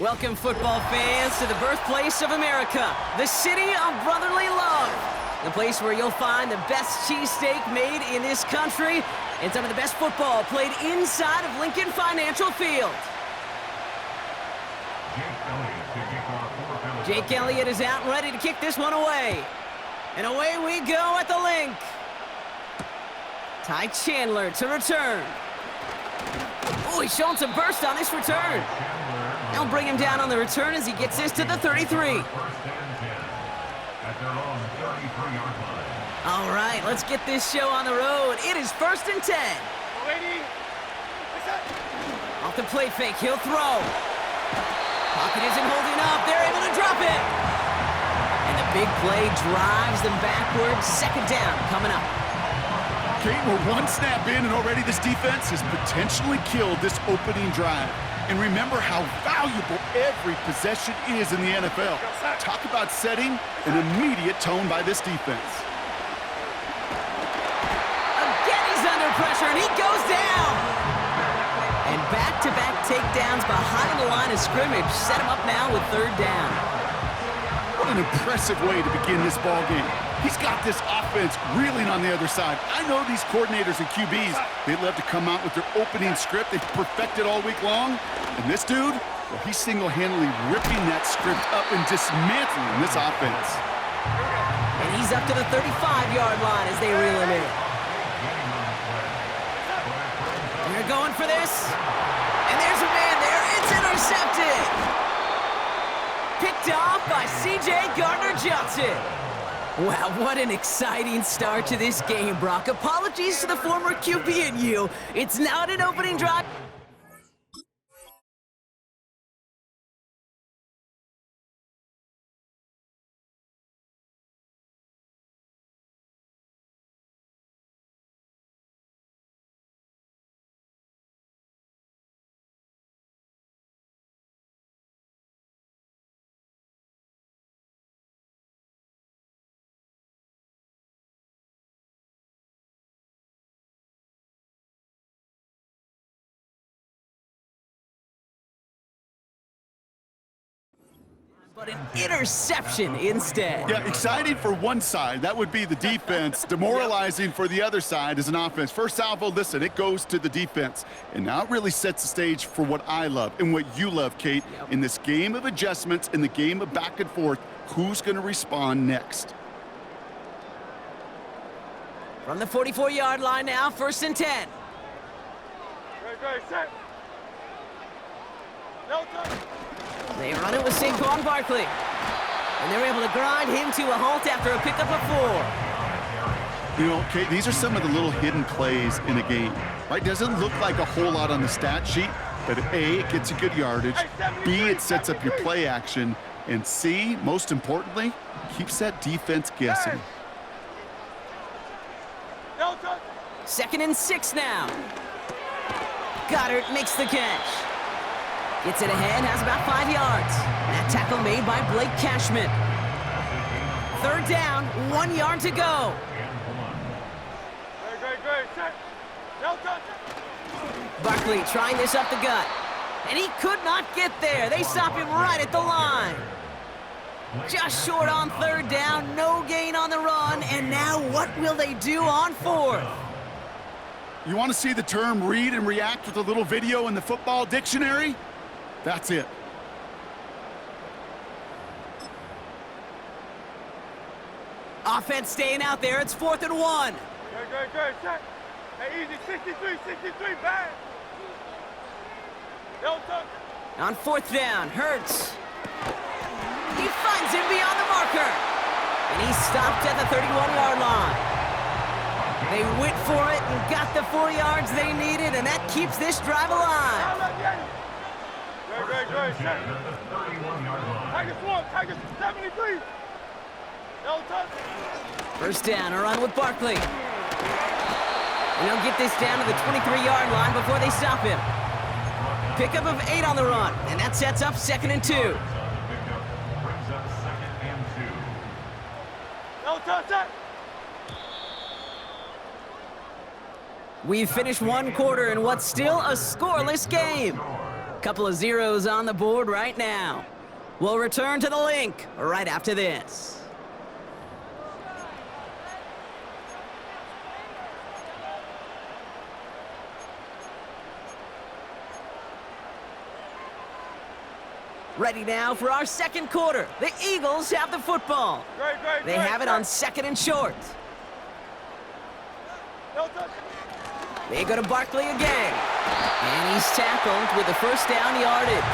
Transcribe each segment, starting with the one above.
Welcome, football fans, to the birthplace of America, the city of brotherly love. The place where you'll find the best cheesesteak made in this country and some of the best football played inside of Lincoln Financial Field. Jake Elliott is out and ready to kick this one away. And away we go at the link. Ty Chandler to return. Oh, he's showing some burst on this return. They'll bring him down on the return as he gets this to the 33. All right, let's get this show on the road. It is 1st and 10. Off the play fake, he'll throw. Pocket isn't holding up. They're able to drop it. And the big play drives them backwards. 2nd down coming up. Kate, we're one snap in, and already this defense has potentially killed this opening drive. And remember how valuable every possession is in the NFL. Talk about setting an immediate tone by this defense. Again, he's under pressure, and he goes down. And back-to-back takedowns behind the line of scrimmage set him up now with 3rd down. What an impressive way to begin this ball game. He's got this offense reeling on the other side. I know these coordinators and QBs, they love to come out with their opening script. They've perfected all week long. And this dude, well, he's single-handedly ripping that script up and dismantling this offense. And he's up to the 35-yard line as they reel him in. And they're going for this. And there's a man there. It's intercepted. Picked off by C.J. Gardner-Johnson. Wow, what an exciting start to this game, Brock. Apologies to the former QB and you. It's not an opening drive. But an interception instead. Yeah, exciting for one side. That would be the defense. Demoralizing for the other side as an offense. First salvo, listen, it goes to the defense. And now it really sets the stage for what I love and what you love, Kate. In this game of adjustments, in the game of back and forth, who's going to respond next? From the 44-yard line now, 1st and 10. Great, set. No time. They run it with Saquon Barkley. And they're able to grind him to a halt after a pickup of 4. You know, Kate, these are some of the little hidden plays in a game, right? Doesn't look like a whole lot on the stat sheet, but A, it gets you good yardage, B, it sets up your play action, and C, most importantly, keeps that defense guessing. 2nd and 6 now. Goddard makes the catch. Gets it ahead, has about 5 yards. That tackle made by Blake Cashman. 3rd down, 1 yard to go. Great, set. No touch. Barkley trying this up the gut. And he could not get there. They stop him right at the line. Just short on 3rd down, no gain on the run. And now what will they do on 4th? You want to see the term read and react with a little video in the football dictionary? That's it. Offense staying out there. It's 4th and 1. Great, set. Hey, easy, 63, bang. No touch. On 4th down, Hurts. He finds him beyond the marker. And he's stopped at the 31-yard line. They went for it and got the 4 yards they needed, and that keeps this drive alive. Great, set. Tigers 73. No touch. 1st down, a run with Barkley. And he'll get this down to the 23-yard line before they stop him. Pickup of 8 on the run, and that sets up 2nd and 2. No touch. We've finished one quarter in what's still a scoreless game. Couple of zeros on the board right now. We'll return to the link right after this. Ready now for our second quarter. The Eagles have the football. They have it on second and short. They go to Barkley again. And he's tackled with the first down yardage.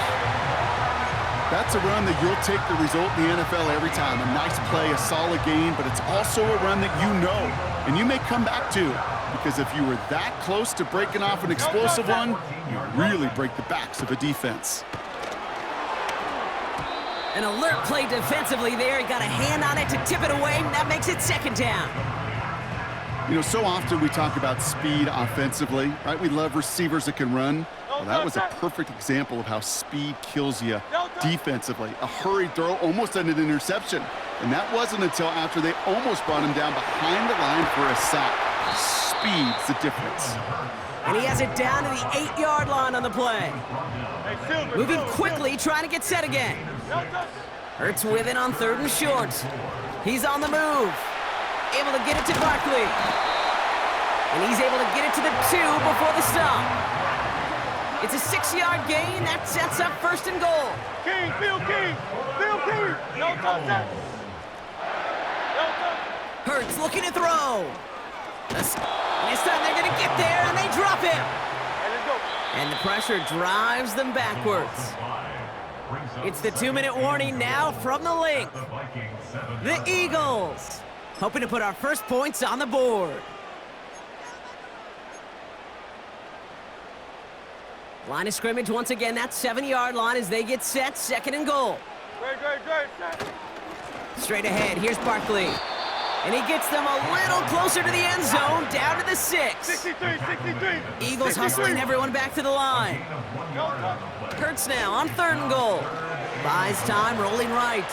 That's a run that you'll take the result in the NFL every time. A nice play, a solid game, but it's also a run that you know and you may come back to. Because if you were that close to breaking off an explosive one, you really break the backs of a defense. An alert play defensively there. He got a hand on it to tip it away. That makes it second down. You know, so often we talk about speed offensively, right? We love receivers that can run. Well, that was a perfect example of how speed kills you defensively. A hurried throw, almost an interception. And that wasn't until after they almost brought him down behind the line for a sack. Speed's the difference. And he has it down to the 8-yard line on the play. Moving quickly, trying to get set again. Hurts with it on third and short. He's on the move. Able to get it to Barkley. And he's able to get it to the 2 before the stop. It's a 6-yard gain. That sets up first and goal. King, Bill King, Bill King. No touch that. No touch. Hurts looking to throw. This time they're going to get there, and they drop him. And the pressure drives them backwards. It's the 2-minute warning now from the link. The Eagles hoping to put our first points on the board. Line of scrimmage once again, that 7-yard line as they get set, second and goal. Great. Straight ahead, here's Barkley. And he gets them a little closer to the end zone, down to the 6. 63. Eagles hustling everyone back to the line. Hurts now on third and goal. Buys time, rolling right.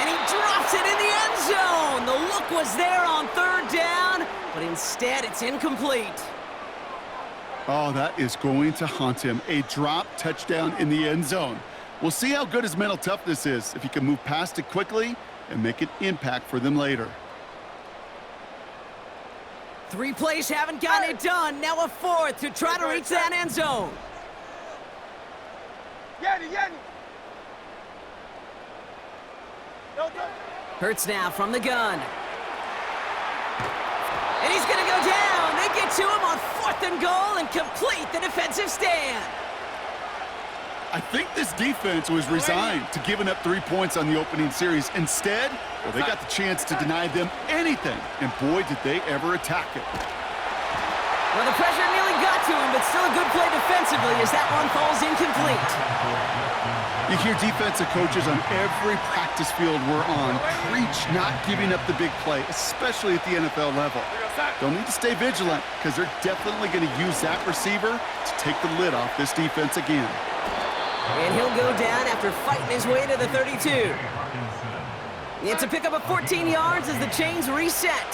And he drops it in the end zone. The look was there on third down, but instead it's incomplete. Oh, that is going to haunt him. A drop touchdown in the end zone. We'll see how good his mental toughness is, if he can move past it quickly and make an impact for them later. 3 plays haven't gotten it done. Now a 4th to try to reach that end zone. Yanni. No touch. Hurts now from the gun. And he's going to go down. They get to him on 4th and goal and complete the defensive stand. I think this defense was resigned to giving up 3 points on the opening series. Instead, well, they got the chance to deny them anything, and boy, did they ever attack it. Well, the pressure nearly got to him, but still a good play defensively as that one falls incomplete. You hear defensive coaches on every practice field we're on preach not giving up the big play, especially at the NFL level. They'll need to stay vigilant because they're definitely going to use that receiver to take the lid off this defense again. And he'll go down after fighting his way to the 32. It's a pickup of 14 yards as the chains reset.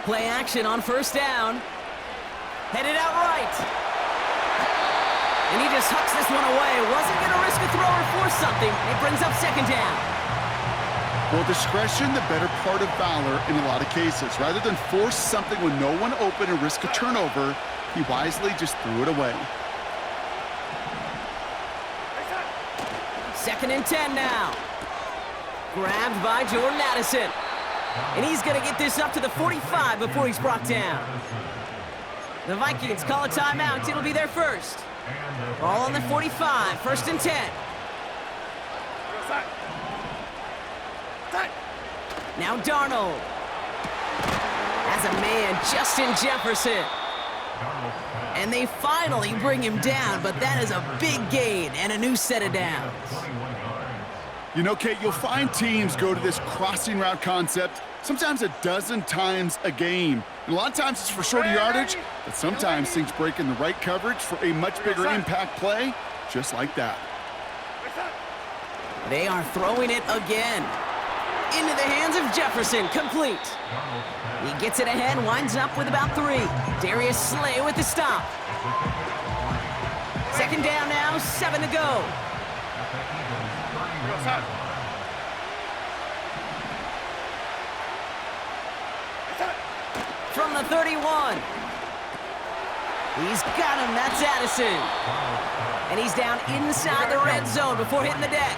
Play action on first down. Headed out right. And he just hucks this one away. Wasn't going to risk a throw or force something. It brings up second down. Well, discretion, the better part of valor in a lot of cases. Rather than force something when no one open and risk a turnover, he wisely just threw it away. Second and 10 now. Grabbed by Jordan Addison. And he's going to get this up to the 45 before he's brought down. The Vikings call a timeout. It'll be their first. Ball on the 45, first and 10. Now Darnold. As a man, Justin Jefferson. And they finally bring him down, but that is a big gain and a new set of downs. You know, Kate, you'll find teams go to this crossing route concept sometimes a dozen times a game. And a lot of times it's for shorter yardage, but sometimes things break in the right coverage for a much bigger impact play, just like that. They are throwing it again. Into the hands of Jefferson, complete. He gets it ahead, winds up with about 3. Darius Slay with the stop. Second down now, 7 to go. From the 31. He's got him, that's Addison. And he's down inside the red zone before hitting the deck.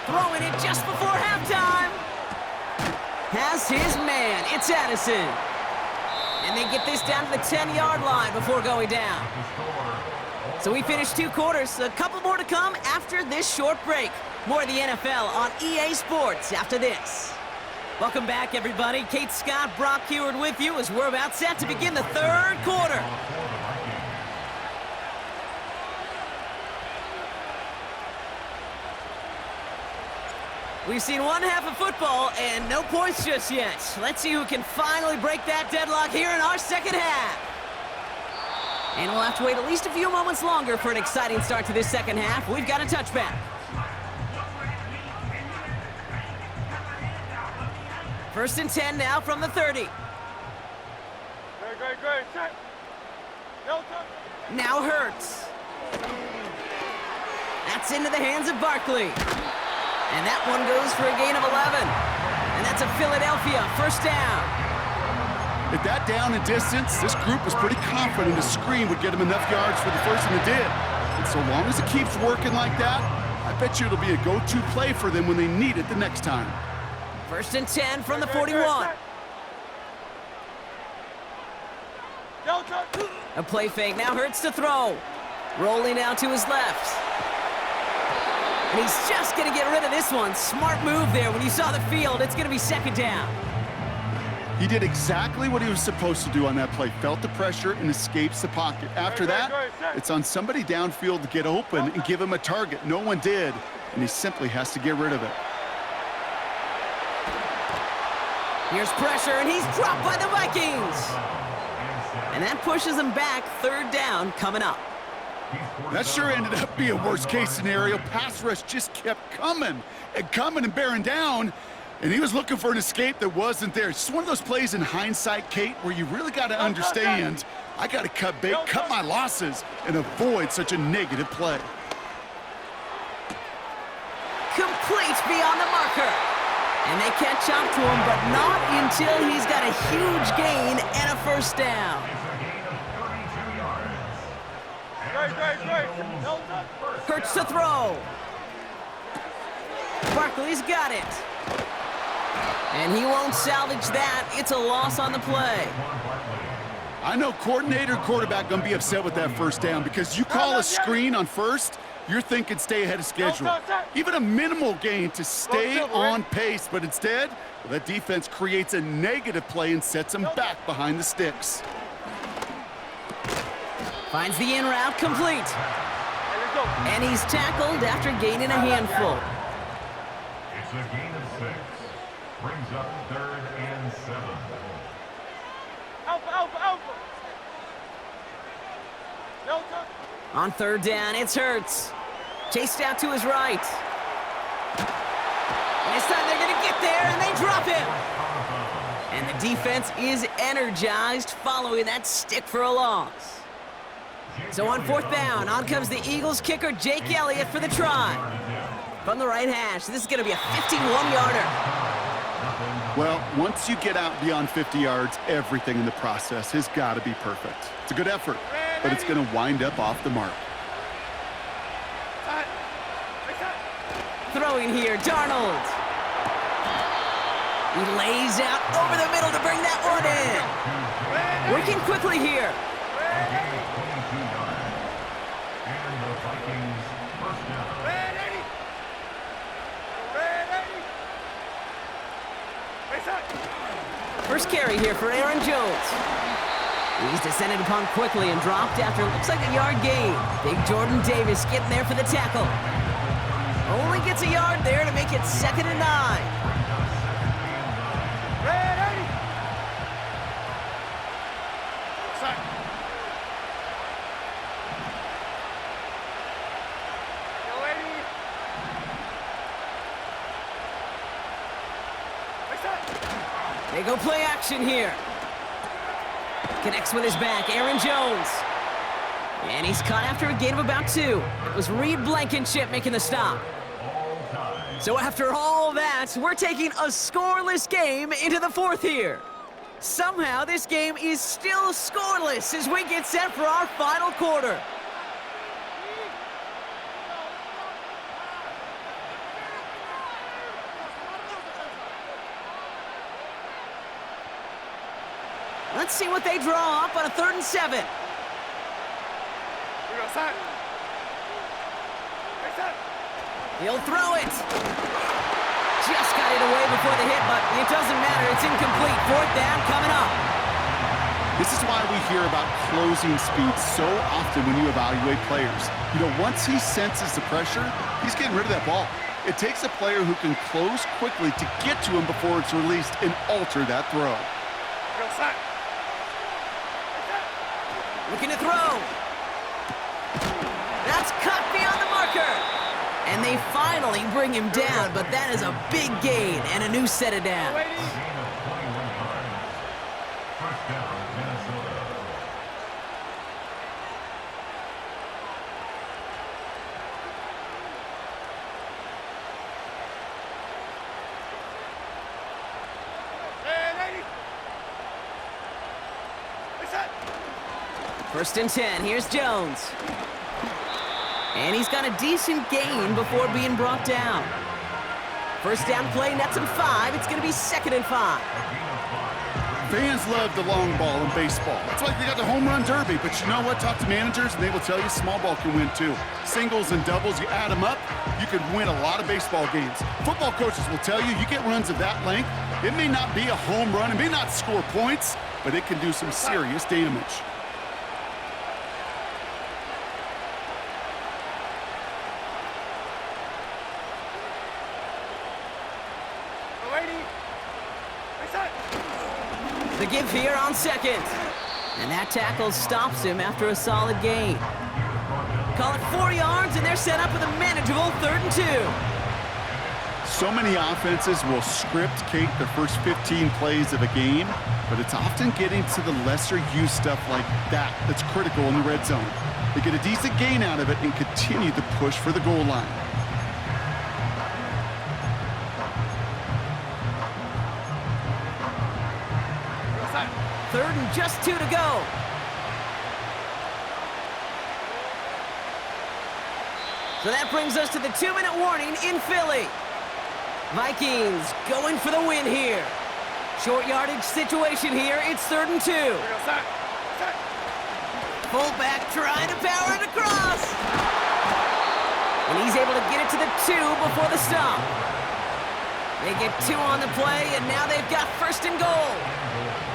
Throwing it just before halftime. Has his man, it's Addison. And they get this down to the 10-yard line before going down. So we finished 2 quarters, a couple more to come after this short break. More of the NFL on EA Sports after this. Welcome back, everybody. Kate Scott, Brock Heward with you as we're about set to begin the 3rd quarter. We've seen one half of football and no points just yet. Let's see who can finally break that deadlock here in our second half. And we'll have to wait at least a few moments longer for an exciting start to this second half. We've got a touchback. First and 10 now from the 30. Great. Set. Now Hurts. That's into the hands of Barkley. And that one goes for a gain of 11. And that's a Philadelphia first down. At that down and distance, this group was pretty confident a screen would get them enough yards for the first, and it did. And so long as it keeps working like that, I bet you it'll be a go-to play for them when they need it the next time. First and 10 from the 41. A play fake, now Hurts to throw. Rolling out to his left. And he's just going to get rid of this one. Smart move there. When you saw the field, it's going to be second down. He did exactly what he was supposed to do on that play. Felt the pressure and escapes the pocket. After that, it's on somebody downfield to get open and give him a target. No one did, and he simply has to get rid of it. Here's pressure, and he's dropped by the Vikings. And that pushes him back. Third down coming up. That sure ended up being a worst-case scenario. Pass rush just kept coming and bearing down, and he was looking for an escape that wasn't there. It's just one of those plays in hindsight, Kate, where you really got to understand, I got to cut bait, cut my losses, and avoid such a negative play. Complete beyond the marker. And they catch up to him, but not until he's got a huge gain and a first down. Hurts to throw. Barkley's got it. And he won't salvage that. It's a loss on the play. I know coordinator and quarterback going to be upset with that first down because you call a screen on first, you're thinking stay ahead of schedule. Even a minimal gain to stay on pace, but instead, that defense creates a negative play and sets them back behind the sticks. Finds the in route complete. And he's tackled after gaining a handful. It's a gain of 6. Brings up 3rd and 7. Alpha. On third down, it's Hurts. Chased out to his right. And this time they're going to get there, and they drop him. And the defense is energized following that stick for a loss. So on fourth down, on comes the Eagles kicker, Jake Elliott, for the try. From the right hash, this is going to be a 51-yarder. Well, once you get out beyond 50 yards, everything in the process has got to be perfect. It's a good effort, but it's going to wind up off the mark. Throwing here, Darnold. He lays out over the middle to bring that one in. Working quickly here. And the Vikings first down. First carry here for Aaron Jones. He's descended upon quickly and dropped after it looks like a yard gain. Big Jordan Davis getting there for the tackle. Only gets a yard there to make it 2nd and 9. They go play action here. Connects with his back, Aaron Jones. And he's caught after a gain of about 2. It was Reed Blankenship making the stop. So after all that, we're taking a scoreless game into the 4th here. Somehow this game is still scoreless as we get set for our final quarter. Let's see what they draw up on a 3rd and 7. He'll throw it. Just got it away before the hit, but it doesn't matter. It's incomplete. 4th down coming up. This is why we hear about closing speed so often when you evaluate players. You know, once he senses the pressure, he's getting rid of that ball. It takes a player who can close quickly to get to him before it's released and alter that throw. Looking to throw. That's cut beyond the marker. And they finally bring him down, but that is a big gain and a new set of downs. First down, Minnesota. First and 10, here's Jones. And he's got a decent gain before being brought down. First down play, nets him 5. It's going to be 2nd and 5. Fans love the long ball in baseball. That's why they got the home run derby. But you know what? Talk to managers, and they will tell you small ball can win too. Singles and doubles, you add them up, you can win a lot of baseball games. Football coaches will tell you, you get runs of that length, it may not be a home run, it may not score points, but it can do some serious damage. The give here on 2nd. And that tackle stops him after a solid gain. Call it 4 yards, and they're set up with a manageable 3rd and 2. So many offenses will script Kate their first 15 plays of a game, but it's often getting to the lesser use stuff like that that's critical in the red zone. They get a decent gain out of it and continue to push for the goal line. Third and just 2 to go. So that brings us to the 2-minute warning in Philly. Vikings going for the win here. Short yardage situation here. It's 3rd and 2. Fullback trying to power it across. And he's able to get it to the 2 before the stop. They get 2 on the play, and now they've got 1st and goal.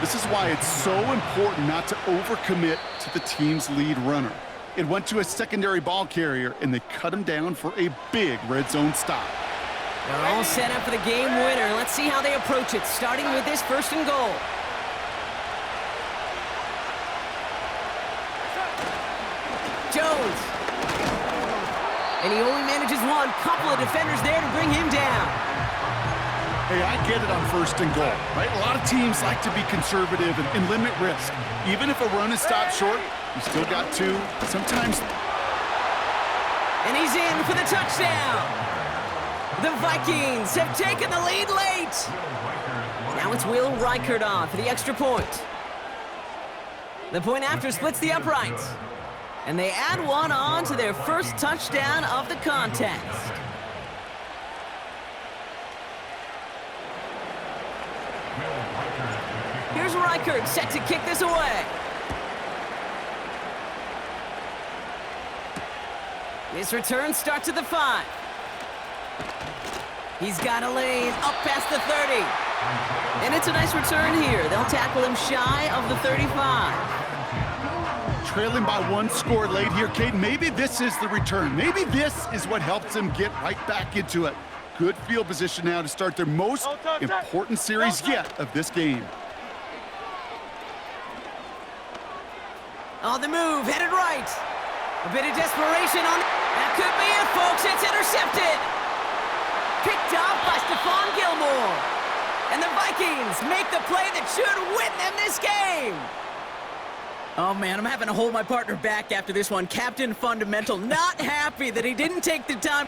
This is why it's so important not to overcommit to the team's lead runner. It went to a secondary ball carrier, and they cut him down for a big red zone stop. They're all set up for the game winner. Let's see how they approach it, starting with this 1st and goal. Jones. And he only manages one. Couple of defenders there to bring him down. Hey, I get it on 1st and goal, right? A lot of teams like to be conservative and limit risk. Even if a run is stopped short, you still got 2. Sometimes. And he's in for the touchdown. The Vikings have taken the lead late. Now it's Will Reichert on for the extra point. The point after splits the uprights. And they add 1 on to their first touchdown of the contest. Here's Reichert set to kick this away. His return starts at the 5. He's got a lane up past the 30. And it's a nice return here. They'll tackle him shy of the 35. Trailing by 1 score late here, Cade. Maybe this is the return. Maybe this is what helps them get right back into it. Good field position now to start their most important series yet of this game. On the move, headed right. A bit of desperation on. That could be it, folks. It's intercepted. Picked up by Stephon Gilmore. And the Vikings make the play that should win them this game. Oh, man, I'm having to hold my partner back after this one. Captain Fundamental not happy that he didn't take the time.